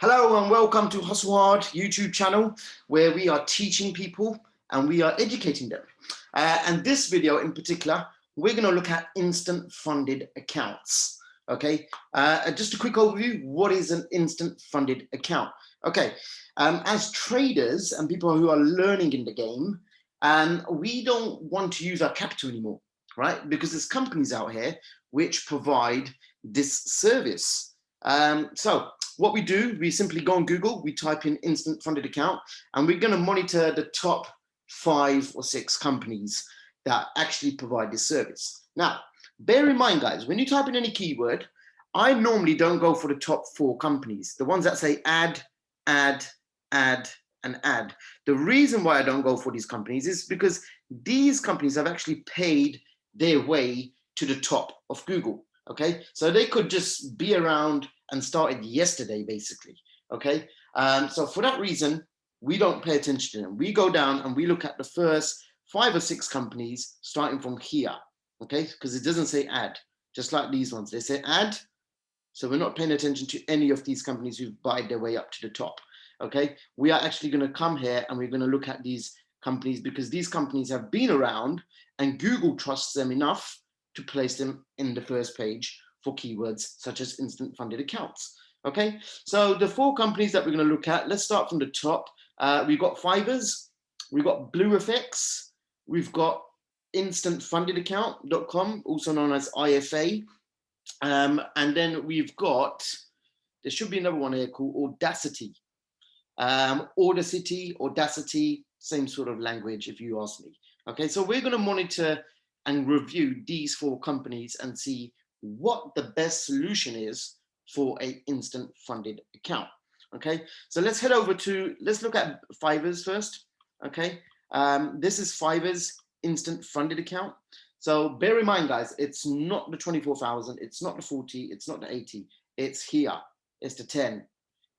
Hello and welcome to Hustle Hard YouTube channel, where we are teaching people and we are educating them. And this video in particular, we're going to look at instant funded accounts. Okay, just a quick overview. What is an instant funded account? Okay, as traders and people who are learning in the game, we don't want to use our capital anymore, right? Because there's companies out here which provide this service. So what we do, we simply go on Google, we type in instant funded account, and we're going to monitor the top 5 or 6 companies that actually provide this service. Now, bear in mind, guys, when you type in any keyword, I normally don't go for the top 4 companies, the ones that say add, add, add, and add. The reason why I don't go for these companies is because these companies have actually paid their way to the top of Google. Okay, so they could just be around and started yesterday, basically. Okay, so for that reason, we don't pay attention to them. We go down and we look at the first 5 or 6 companies starting from here. Okay, because it doesn't say add, just like these ones. They say add, so we're not paying attention to any of these companies who've bought their way up to the top. Okay, we are actually going to come here and we're going to look at these companies because these companies have been around and Google trusts them enough to place them in the first page for keywords such as instant funded accounts. Okay, so the 4 companies that we're going to look at, let's start from the top. We've got Fivers, we've got BlueFX, we've got instantfundedaccount.com, also known as IFA, and then we've got, there should be another one here called Audacity. Audacity, same sort of language if you ask me. Okay, so we're going to monitor and review these 4 companies and see what the best solution is for an instant funded account. Okay, so let's head over to, let's look at Fivers first. Okay, this is Fivers instant funded account. So bear in mind, guys, it's not the 24,000, it's not the 40, it's not the 80, it's here, it's the 10,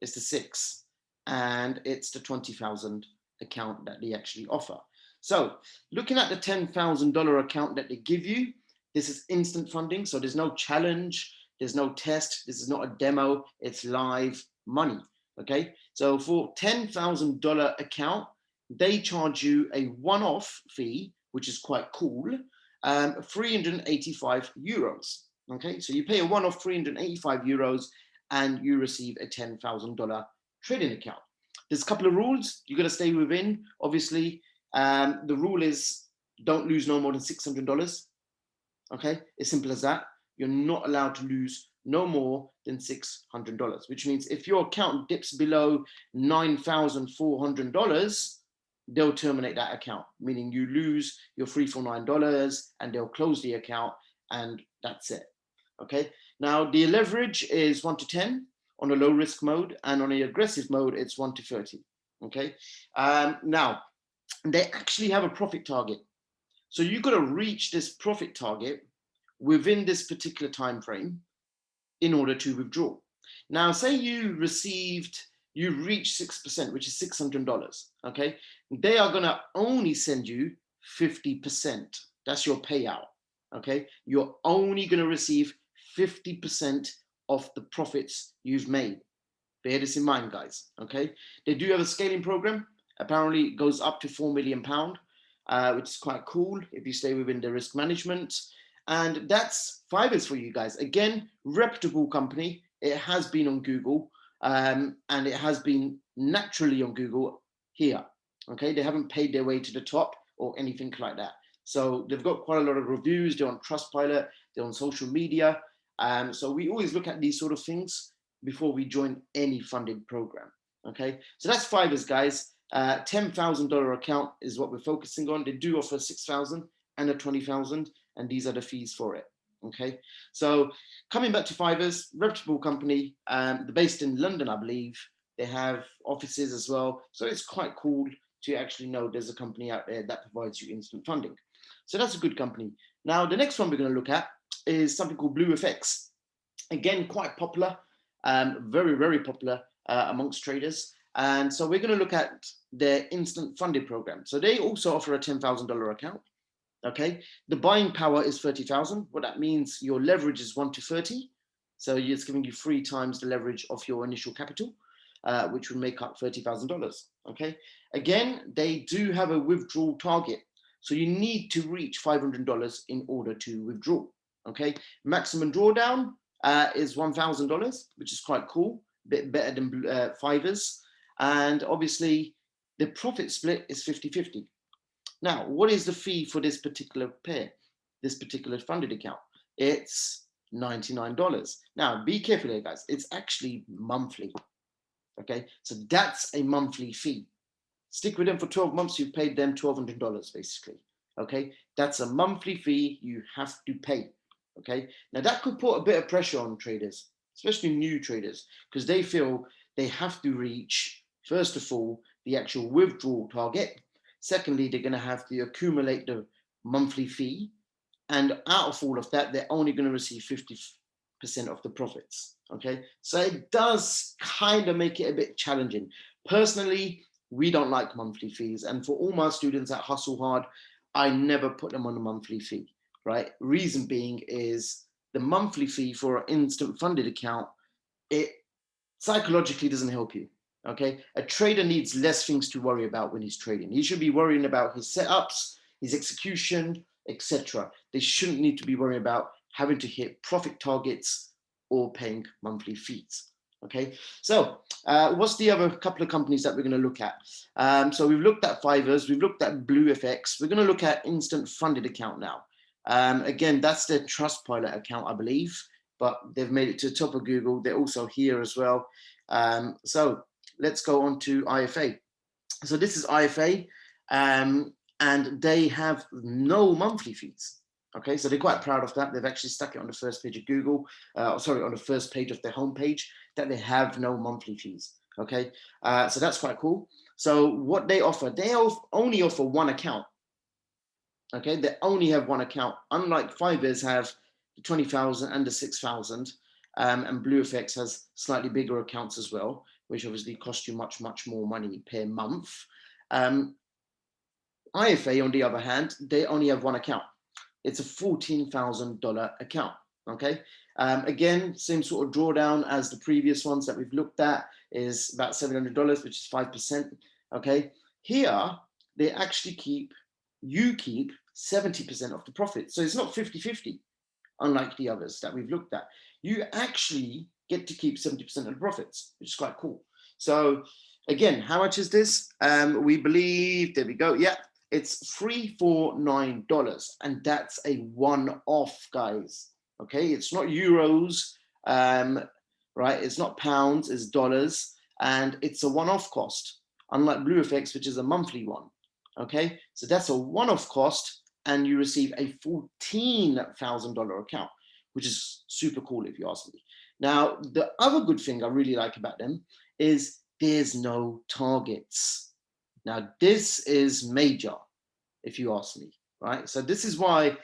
it's the 6, and it's the 20,000 account that they actually offer. So looking at the $10,000 account that they give you, this is instant funding. So there's no challenge, there's no test, this is not a demo, it's live money. Okay, so for $10,000 account, they charge you a one-off fee, which is quite cool, 385 euros. Okay, so you pay a one-off 385 euros and you receive a $10,000 trading account. There's a couple of rules you got to stay within. Obviously, the rule is don't lose no more than $600. Okay, as simple as that. You're not allowed to lose no more than $600, which means if your account dips below $9,400, they'll terminate that account, meaning you lose your $349 and they'll close the account and that's it. Okay, now the leverage is 1 to 10 on a low risk mode, and on an aggressive mode, it's 1 to 30. Okay, now they actually have a profit target. So you've got to reach this profit target within this particular time frame in order to withdraw. Now, say you reached 6%, which is $600. Okay, they are going to only send you 50%. That's your payout. Okay, you're only going to receive 50% of the profits you've made. Bear this in mind, guys. Okay, they do have a scaling program. Apparently, it goes up to £4 million, which is quite cool if you stay within the risk management. And that's Fivers for you guys. Again, reputable company. It has been on Google, and it has been naturally on Google here. Okay, they haven't paid their way to the top or anything like that. So they've got quite a lot of reviews. They're on Trustpilot. They're on social media. So we always look at these sort of things before we join any funded program. Okay, so that's Fivers, guys. $10,000 account is what we're focusing on. They do offer 6,000 and a 20,000, and these are the fees for it. Okay, so coming back to Fivers, reputable company. They're based in London, I believe. They have offices as well, so it's quite cool to actually know there's a company out there that provides you instant funding. So that's a good company. Now, the next one we're going to look at is something called BlueFX. Again, quite popular, very, very popular amongst traders. And so we're going to look at their instant funded program. So they also offer a $10,000 account. Okay, the buying power is 30,000. What that means, your leverage is 1 to 30. So it's giving you 3 times the leverage of your initial capital. which would make up $30,000. Okay. Again, they do have a withdrawal target. So you need to reach $500 in order to withdraw. Okay. Maximum drawdown is $1,000, which is quite cool, a bit better than Fivers. And obviously, the profit split is 50-50. Now, what is the fee for this particular pair, this particular funded account? It's $99. Now, be careful here, guys. It's actually monthly. Okay, so that's a monthly fee. Stick with them for 12 months, you've paid them $1,200 basically. Okay, that's a monthly fee you have to pay. Okay, now that could put a bit of pressure on traders, especially new traders, because they feel they have to reach, first of all, the actual withdrawal target. Secondly, they're going to have to accumulate the monthly fee. And out of all of that, they're only going to receive 50% of the profits. Okay, so it does kind of make it a bit challenging. Personally, we don't like monthly fees. And for all my students at Hustle Hard, I never put them on a monthly fee, right? Reason being is the monthly fee for an instant funded account, it psychologically doesn't help you. Okay, a trader needs less things to worry about when he's trading. He should be worrying about his setups, his execution, etc. They shouldn't need to be worrying about having to hit profit targets or paying monthly fees. Okay, so what's the other couple of companies that we're going to look at? So we've looked at Fivers, we've looked at BlueFX. We're going to look at instant funded account now. Again, that's their Trustpilot account, I believe, but they've made it to the top of Google. They're also here as well. So let's go on to IFA. So this is IFA, and they have no monthly fees. Okay, so they're quite proud of that. They've actually stuck it on the first page of Google, sorry, on the first page of their homepage, that they have no monthly fees. Okay, so that's quite cool. So what they offer, they only offer one account. Okay, they only have one account. Unlike Fivers have the 20,000 and the 6,000, and BlueFX has slightly bigger accounts as well, which obviously cost you much, much more money per month. IFA, on the other hand, they only have one account. It's a $14,000 account. Okay. Again, same sort of drawdown as the previous ones that we've looked at, is about $700, which is 5%. Okay. Here, they actually keep 70% of the profit. So it's not 50-50, unlike the others that we've looked at. You actually get to keep 70% of the profits, which is quite cool. So again, how much is this? We believe, there we go. Yeah, it's $349, and that's a one-off, guys. Okay, it's not euros, right? It's not pounds, it's dollars, and it's a one-off cost, unlike BlueFX, which is a monthly one. Okay, so that's a one-off cost, and you receive a $14,000 account, which is super cool if you ask me. Now, the other good thing I really like about them is there's no targets. Now, this is major, if you ask me, right? So this is why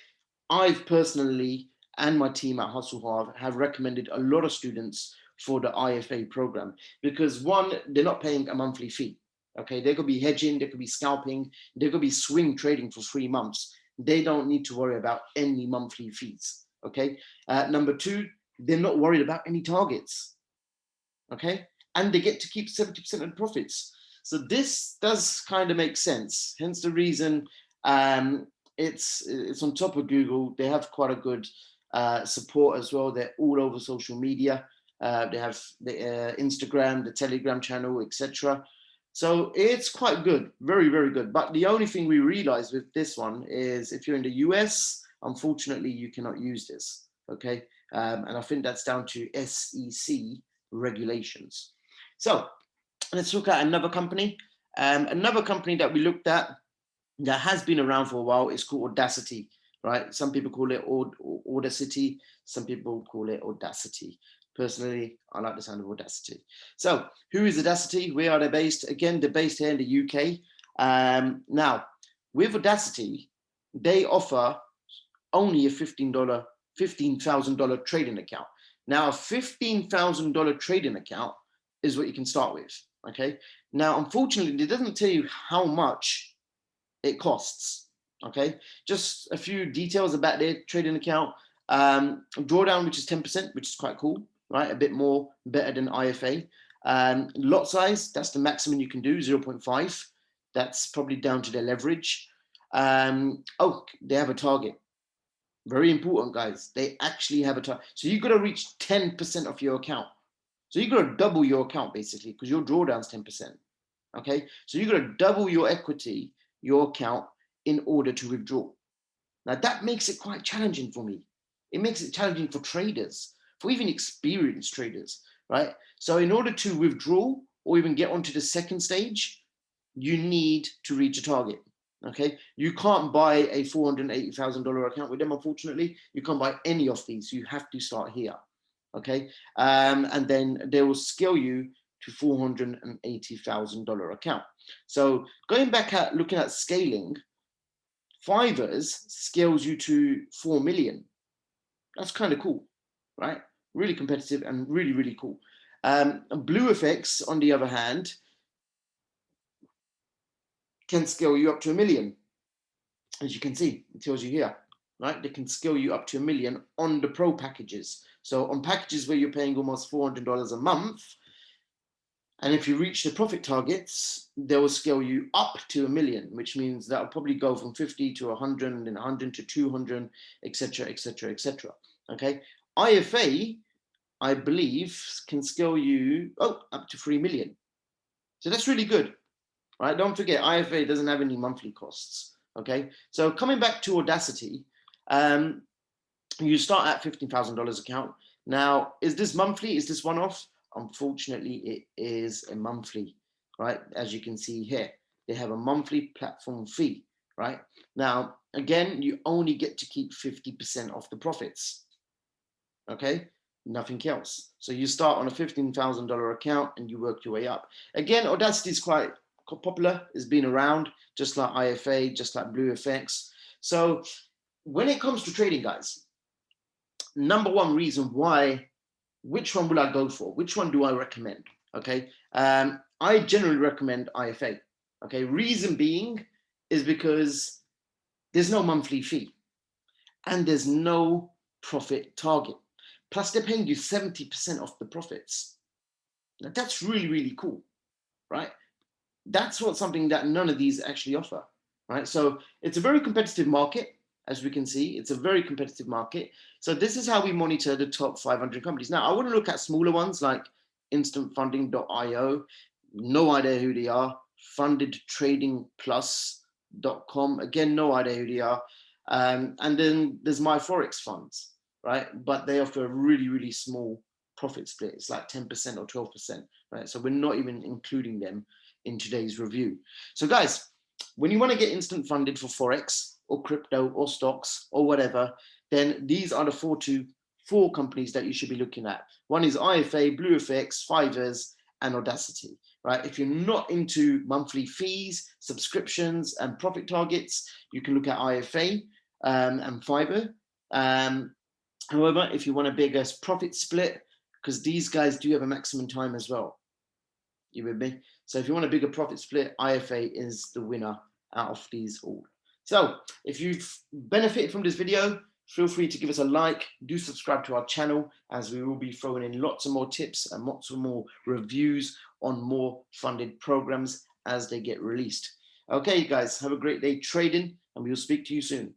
I've personally and my team at Hustle Hard have recommended a lot of students for the IFA program, because one, they're not paying a monthly fee. Okay, they could be hedging, they could be scalping, they could be swing trading for 3 months. They don't need to worry about any monthly fees. Okay, number two, they're not worried about any targets. Okay, and they get to keep 70% of the profits. So this does kind of make sense. Hence the reason it's on top of Google. They have quite a good support as well. They're all over social media. They have the Instagram, the Telegram channel, etc. So it's quite good, very, very good. But the only thing we realize with this one is if you're in the US, unfortunately, you cannot use this. Okay, and I think that's down to SEC regulations. So let's look at another company. Another company that we looked at that has been around for a while is called Audacity, right? Some people call it Audacity, some people call it Audacity. Personally, I like the sound of Audacity. So who is Audacity? Where are they based? Again, they're based here in the UK. Now, with Audacity, they offer only a $15,000 trading account. Now, a $15,000 trading account is what you can start with, okay? Now, unfortunately, it doesn't tell you how much it costs, okay? Just a few details about their trading account. Drawdown, which is 10%, which is quite cool, right? A bit more, better than IFA. Lot size, that's the maximum you can do, 0.5. That's probably down to their leverage. Oh, they have a target. Very important, guys. They actually have a target. So you've got to reach 10% of your account. So you've got to double your account, basically, because your drawdown's 10%. Okay, so you've got to double your equity, your account, in order to withdraw. Now that makes it quite challenging for me. It makes it challenging for traders, for even experienced traders, right? So in order to withdraw or even get onto the second stage, you need to reach a target. Okay, you can't buy a $480,000 account with them, unfortunately. You can't buy any of these. You have to start here. Okay, and then they will scale you to $480,000 account. So going back at looking at scaling, Fiverr's scales you to 4 million. That's kind of cool, right? Really competitive and really, really cool. BlueFX, on the other hand, can scale you up to 1 million. As you can see, it tells you here, right? They can scale you up to 1 million on the pro packages. So on packages where you're paying almost $400 a month, and if you reach the profit targets, they will scale you up to 1 million, which means that will probably go from 50 to 100 and 100 to 200, etc., etc., etc. Okay, IFA, I believe, can scale you up to 3 million. So that's really good, right? Don't forget, IFA doesn't have any monthly costs. Okay, so coming back to Audacity, you start at $15,000 account. Now, is this monthly? Is this one-off? Unfortunately, it is a monthly, right? As you can see here, they have a monthly platform fee, right? Now, again, you only get to keep 50% of the profits, okay? Nothing else. So you start on a $15,000 account and you work your way up. Again, Audacity is quite popular. It's been around, just like IFA, just like BlueFX. So when it comes to trading, guys, number one reason why, which one will I go for? Which one do I recommend? Okay, I generally recommend IFA. Okay, reason being is because there's no monthly fee and there's no profit target. Plus, they're paying you 70% of the profits. Now, that's really, really cool, right? That's what something that none of these actually offer, right? So it's a very competitive market. As we can see, it's a very competitive market. So this is how we monitor the top 500 companies. Now, I want to look at smaller ones like instantfunding.io. No idea who they are. Fundedtradingplus.com. Again, no idea who they are. And then there's my Forex funds, right? But they offer a really, really small profit split. It's like 10% or 12%, right? So we're not even including them in today's review. So guys, when you want to get instant funded for Forex or crypto or stocks or whatever, then these are the four companies that you should be looking at. One is IFA, BlueFX, Fiverr's, and Audacity, right? If you're not into monthly fees, subscriptions, and profit targets, you can look at IFA and Fiverr. However, if you want a bigger profit split, because these guys do have a maximum time as well. You with me? So if you want a bigger profit split, IFA is the winner out of these all. So if you've benefited from this video, feel free to give us a like. Do subscribe to our channel, as we will be throwing in lots of more tips and lots of more reviews on more funded programs as they get released. Okay, guys, have a great day trading, and we will speak to you soon.